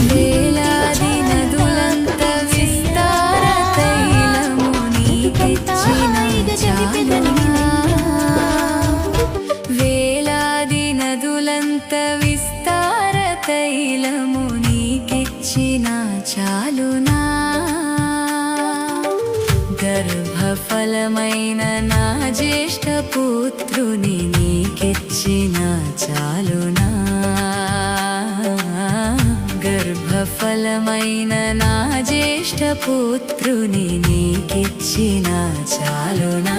వేలాది నదులంత విస్తార తైలము నీకిచ్చిన చాలునా వేలాది నదులంత విస్తార తైలము నీకిచ్చిన చాలునా గర్భఫలమైన నా జ్యేష్ఠ పుత్రుని నీకిచ్చిన చాలునా గర్భఫలమైన నా జ్యేష్ఠ పుత్రుని నీకిచ్చిన చాలునా